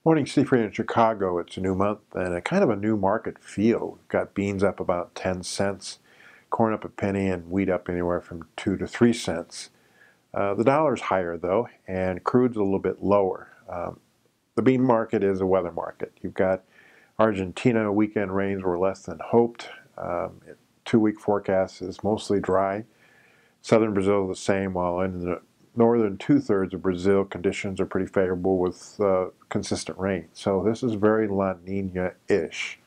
Morning, Steve Freeman in Chicago. It's a new month and a kind of a new market feel. We've got beans up about 10 cents, corn up a penny, and wheat up anywhere from 2 to 3 cents. The dollar's higher though, and crude's a little bit lower. The bean market is a weather market. You've got Argentina, weekend rains were less than hoped. 2-week forecast is mostly dry. Southern Brazil the same, while in the northern two-thirds of Brazil, conditions are pretty favorable with consistent rain. So this is very La Nina-ish.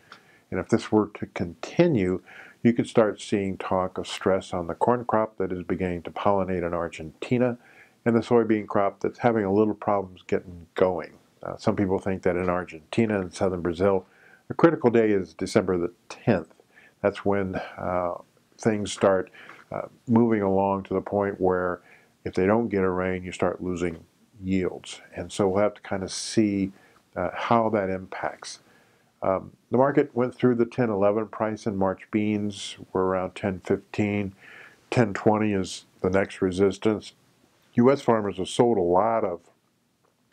And if this were to continue, you could start seeing talk of stress on the corn crop that is beginning to pollinate in Argentina and the soybean crop that's having a little problems getting going. Some people think that in Argentina and southern Brazil, a critical day is December the 10th. That's when things start moving along to the point where if they don't get a rain, you start losing yields. And so we'll have to kind of see how that impacts. The market went through the 10.11 price in March. Beans were around 10.15. 10.20 is the next resistance. U.S. farmers have sold a lot of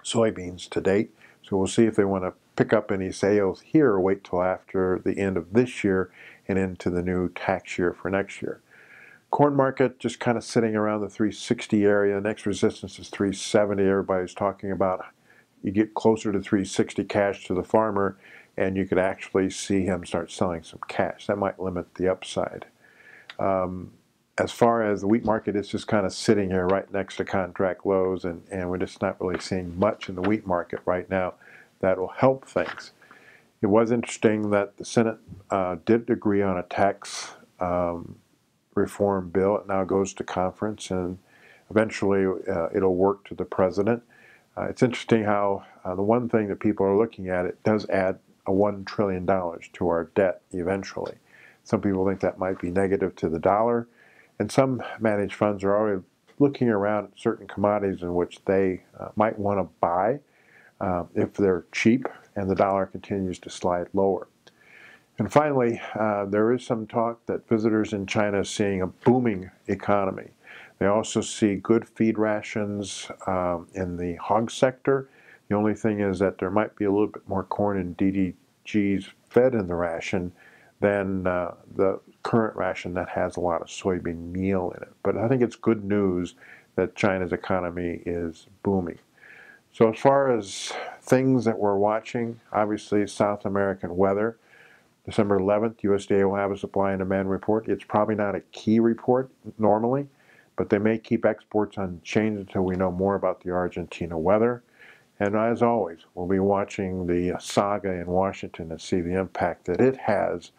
soybeans to date, so we'll see if they want to pick up any sales here or wait till after the end of this year and into the new tax year for next year. Corn market just kind of sitting around the 360 area. Next resistance is 370. Everybody's talking about you get closer to 360 cash to the farmer, and you could actually see him start selling some cash. That might limit the upside. As far as the wheat market, it's just kind of sitting here right next to contract lows, and we're just not really seeing much in the wheat market right now that will help things. It was interesting that the Senate did agree on a tax reform bill. It now goes to conference, and eventually it'll work to the president. It's interesting how the one thing that people are looking at, it does add a $1 trillion to our debt eventually. Some people think that might be negative to the dollar, and some managed funds are already looking around at certain commodities in which they might want to buy if they're cheap and the dollar continues to slide lower. And finally, there is some talk that visitors in China are seeing a booming economy. They also see good feed rations in the hog sector. The only thing is that there might be a little bit more corn and DDGs fed in the ration than the current ration that has a lot of soybean meal in it. But I think it's good news that China's economy is booming. So as far as things that we're watching, obviously South American weather. December 11th, USDA will have a supply and demand report. It's probably not a key report normally, but they may keep exports unchanged until we know more about the Argentina weather. And as always, we'll be watching the saga in Washington to see the impact that it has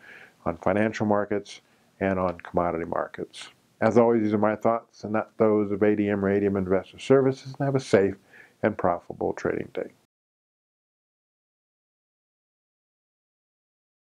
on financial markets and on commodity markets. As always, these are my thoughts and not those of ADM or ADM Investor Services, and have a safe and profitable trading day.